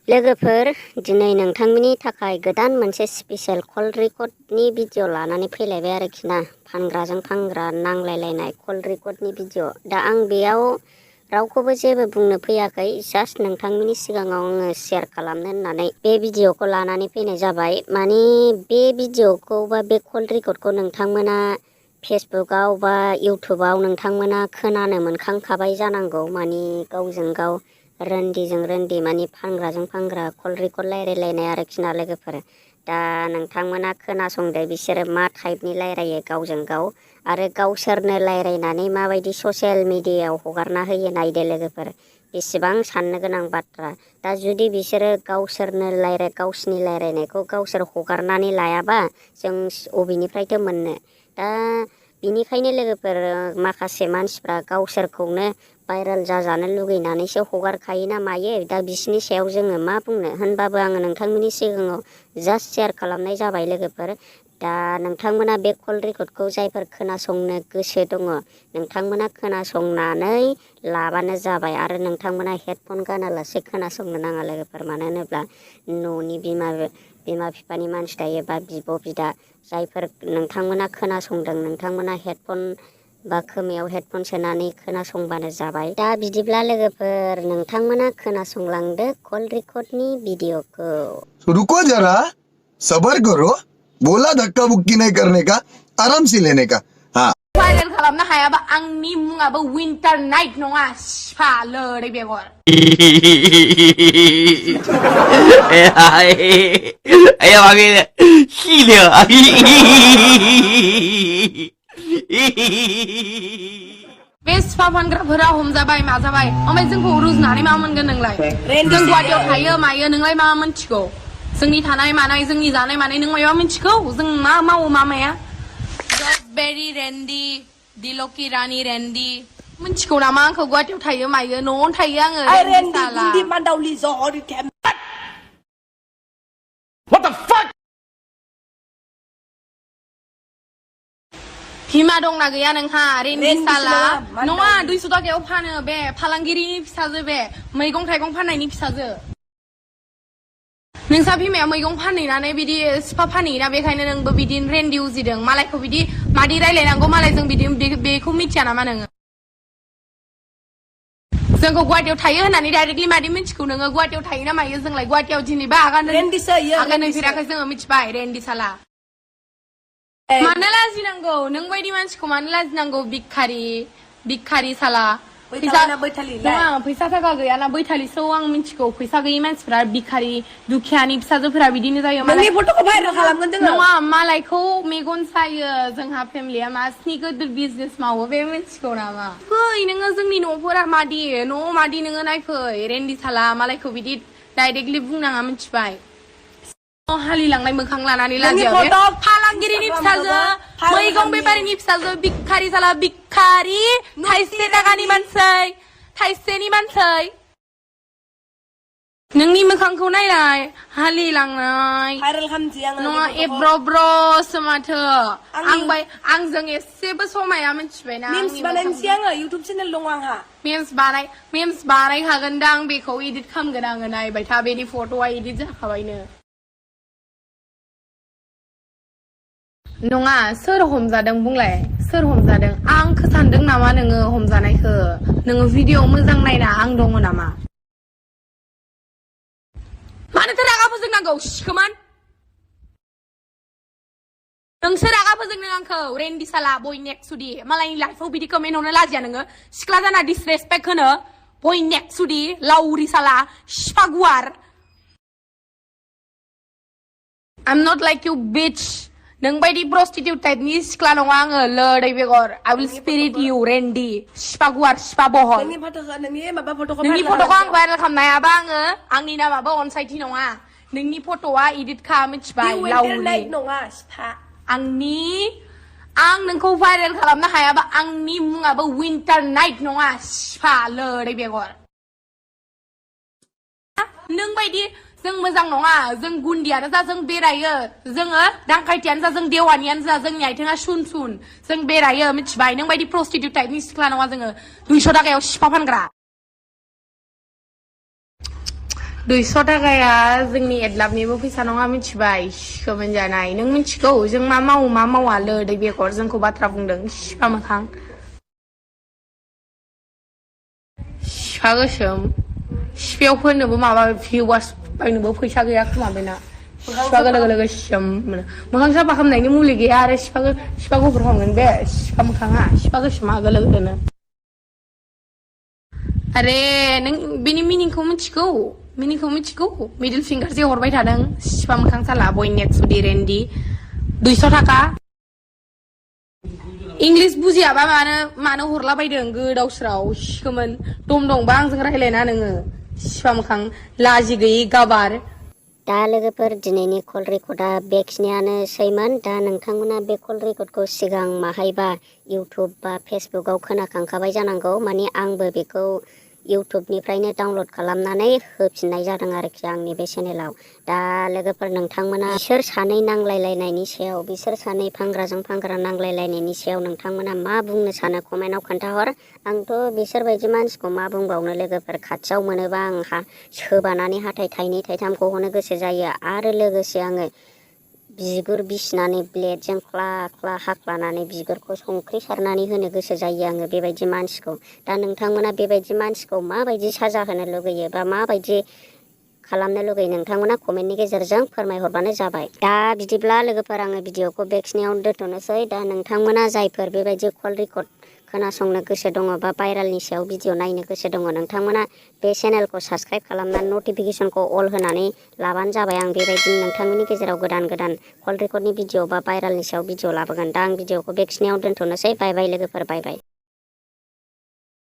लोगोफोर दिनै नोंथांमोननि थाखाय गोदान मोनसे स्पेशल कल रेकर्डनि भिडिअ लानानै फैलायबाय आरोखि ना। फानग्राजों फानग्रा नांलायलायनाय कल रेकर्डनि भिडिअ। दा आं बेयाव रावखौबो जेबो बुंनो फैयाखै, जास्ट नोंथांमोननि सिगाङाव आङो शेयार खालामनो होननानै बे भिडिअखौ लानानै फैनाय जाबाय। माने बे भिडिअखौ बा बे कल रेकर्डखौ नोंथांमोना फेसबुकआव बा इउटुबाव नोंथांमोना खोनानो मोनखांखाबाय जानांगौ। माने गावजों गाव रोन्दिजों रोन्दि माने फानग्राजों फानग्रा कल रेकर्ड रायलायलायनाय आरोखि ना लोगोफोर। दा नोंथांमोना खोनासंदो बिसोरो मा टाइपनि रायलायो गावजों गाव, आरो गावसोरनो रायलायनानै माबायदि ससियेल मिडियायाव हगारना होयो नायदो लोगोफोर। बेसेबां साननो गोनां बाथ्रा। दा जुदि बिसोरो गावसोरनो गावसिनि रायलायनायखौ गावसोर हगारनानै लायाबा जों अबेनिफ्रायथो मोननो। दा बिनिखायनो लोगोफोर माखासे मानसिफ्रा गावसोरखौनो भाइरेल जाजानो लुगैनानैसो हगारखायो ना मायो। दा बिसिनि सायाव जोङो मा बुंनो, होनबाबो आङो नोंथांमोननि सिगाङाव जास्ट शेयार खालामनाय जाबाय लोगोफोर। दा नोंथांमोना बे कल रेकर्डखौ जायफोर खोनासंनो गोसो दङ नोंथांमोना खोनासंनानै लाबानो जाबाय। आरो नोंथांमोना हेडफन गानालासे खोनासंनो नाङा लोगोफोर। मानो होनोब्ला न'नि बिमा बिफानि मानसि थायो बा बिब' बिदा, जायफोर नोंथांमोना खोनासंदों नोंथांमोना हेडफन बा खोमायाव हेडफन सोनानै खोनासंबानो जाबाय। दा बिदिब्ला लोगोफोर नोंथांमोना खोनासंलांदो कल रेकर्डनि भिडिअखौ। रुको जरा, सबर करो, बोला धक्का बुक्की नहीं करने का, आराम से लेने का। हाँ भाइरेल खालामनो हायाबा आंनि मुङाबो विन्टार नाइट नङा, सिफा लोरै बेगर।哎呀妈给的，细的。बे सिफा फानग्राफोरा हमजाबाय माजाबाय, ओमफ्राय जोंखौ रुजुनानै मा मोनगोन नोंलाय? जों गुवाहाटियाव थायो मायो नोंलाय मा मिथिगौ? जोंनि थानाय मानाय जोंनि जानाय मानाय नों माबा मिथिगौ? जों मा मावो मा माया? बेरी रेन्डी, दिलकि रानी रेन्डी मिथिगौ नामा आंखौ? गुवाहाटियाव थायो मायो, न'आवनो थायो आङो। What the fuck? हिमा दंना गैया नोंहा? रेन्डी साला नङा, 200 थाखायाव फानो बे फालांगिरिनि फिसाजो, बे मैगं थाइगं फाननायनि फिसाजो। नोंसा बिमाया मैगं फानहैनानै बिदि सिफा फानहैयोना, बेखायनो नोंबो बिदिनो रेन्डी उजिदों। मालायखौ बिदि मादि रायलायनांगौ मालायजों बिदि बेखौ मिथिया नामा नोङो? जोंखौ गुवाहाटियाव थायो होननानै डाइरेक्टलि मादि मिथिगौ नोङो? गुवाहाटियाव थायो ना मायो जोंलाय? गुवाहाटियाव दिनैबा आगान नुफेराखै जोङो, मिथिबाय? रेन्डी साला मानो लाजिनांगौ? नों बायदि मानसिखौ मानो लाजिनांगौ? भिखारि साला। फैसा थाखा गैयाना बैथालिसो आं मिथिगौ। फैसा गैयि मानसिफ्रा भिखारि दुखियानि फिसाजोफोरा बिदिनो जायो। नङा, मालायखौ मेगन सायो। जोंहा फेमिलिया मासनि गिदिर बिजनेस मावो, बे मिथिगौ नामा? फै नोङो जोंनि न'फोरा मादि, न'आव मादि नोङो नायफै। रेन्डी साला मालायखौ बिदि डाइरेक्टलि बुंनाङा, मिथिबाय? हालिलांनाय मोखां लानानै लाजिया बे फालांगिरिनि फिसाजो, मैगं बेफारिनि फिसाजो, भिखारि साला भिखारि। थाइसे थाखानि मानसै, थाइसेनि मानसै। नोंनि मोखांखौ नायलाय, हालिलांनाय नङा, एब्र'ब्र'सो माथो। आंजों एसेबो समाया, मिथिबायना? इउटुब चेनेल दं आंहा। मेम्स बानायखागोन दा आं बेखौ इदिट खालामगोन आङो, नायबाय था। बेनि फट'आ इदिट जाखाबायनो। नङा, सोर हमजादों बुंलाय? सोर हमजादों? आंखौ सानदों नामा नोङो हमजानायखौ? नोङो भिडिअ मोजां नायना आं दङ नामा? मानोथो रागा फोजोंनांगौ सिखोमान? नोंसो रागा फोजोंदों आंखौ, रेन्डी साला बय नेक सुदि। मालायनि लाइफआव बिदि कमेन्ट हरनो लाजिया नोङो? सिख्ला जाना डिसरेसपेक्ट होनो बय नेक सुदि, लाउरि साला सिफा गुवार। I'm not like you bitch. नों बायदि प्रस्टिटिउट टाइपनि सिख्ला नङा आङो, लोरै बेगर। I will spirit you, रेन्डी सिफा गुवार सिफा बहल। नोंनि फट'खौ आं भाइरेल खालामनो हायाबा आंनि नामाबो अनसायथि नङा। नोंनि फट'आ इदिट खा, मिथिबाय? लाउरि आं नोंखौ भाइरेल खालामनो हायाबा आंनि मुङाबो विन्टार नाइट नङा, सिफा लोरै बेगर। नों बायदि जों मोजां नङा, जों गुन्दियानो जा, जों बेरायो, जोङो दांखायथियानो जा, जों देवानियानो जा, जोंनि आथिङा सुन जों बेरायो, मिथिबाय? नों बायदि प्रस्टिटिउट टाइपनि सिख्ला नङा जोङो, 200 थाखायाव सिफा फानग्रा। 200 थाखाया जोंनि एडलाबनिबो फैसा नङा मिथिबाय सिखौ मोनजानाय नों मिथिगौ जों मा मावो मा मावा लोदै बेगर जोंखौ बाथ्रा बुंदों सिफा मोखां सिफा गोसोम सिफायाव फोननोबो माबा भिवास बायनोबो फैसा गैया खोमा बेना सिफा लोगो लोगो सिम मोनो मोखां साफा खालामनायनि मुलि गैया आरो सिफा गुफुर खालामगोन बे सिफा मोखाङा सिफा गोसोमा लोगो लोगोनो अरे नों बेनि मिनिंखौ मिथिगौ मिडिल फिंगार जे हरबाय थादों सिफा मोखां साला बय नेक्स्ट दि रेन्डि 200 थाखा इंलिश बुजियाबा मानो हरलाबायदों गोदाव सोराव सिखोमोन दम दंबा आंजों रायलायना नोङो सिफा मोखां लाजि गैयै गाबार दा लोगोफोर दिनैनि कल रेकर्डआ बेखिनियानोसैमोन दा नोंथांमोना बे कल रेकर्डखौ सिगां माहायबा इउटुब बा फेसबुकआव खोनाखांखाबाय जानांगौ माने आंबो बेखौ इउटुबनिफ्रायनो डाउनलड खालामनानै होफिननाय जादों आरोखि आंनि बे चेनेलाव दा लोगोफोर नोंथांमोना बिसोर सानै नांलायलायनायनि सायाव बिसोर सानै फानग्राजों फानग्रा नांलायलायनायनि सायाव नोंथांमोना मा बुंनो सानो कमेन्टआव खोन्थाहर आंथ' बिसोरबायदि मानसिखौ मा बुंबावनो लोगोफोर खाथियाव मोनोबा आं सोबानानै हाथाय थाइनै थाइथामखौ होनो गोसो जायो आरो लोगोसे आङो बिगुर बिसिनानै ब्लेडजों ख्ला ख्ला हाख्लानानै बिगुरखौ संख्रि सारनानै होनो गोसो जायो आङो बेबायदि मानसिखौ दा नोंथांमोना बेबायदि मानसिखौ माबायदि साजा होनो लुगैयो बा माबायदि खालामनो लुगैयो नोंथांमोना कमेन्टनि गेजेरजों फोरमायहरबानो जाबाय दा बिदिब्ला लोगोफोर आङो भिडिअखौ बेखिनियावनो दोनथ'नोसै दा नोंथांमोना जायफोर बेबायदि कल रेकर्ड खोनासंनो गोसो दङ बा भाइरेलनि सायाव भिडिअ नायनो गोसो दङ नोंथांमोना बे चेनेलखौ साबस्क्राइब खालामनानै नटिफिकेसनखौ अल होनानै लाबानो जाबाय आं बेबायदिनो नोंथांमोननि गेजेराव गोदान कल रेकर्डनि भिडिअ बा भाइरेलनि सायाव भिडिअ लाबोगोन दा आं भिडिअखौ बेखिनियाव दोनथ'नोसै बाय बाय लोगोफोर बाय बाय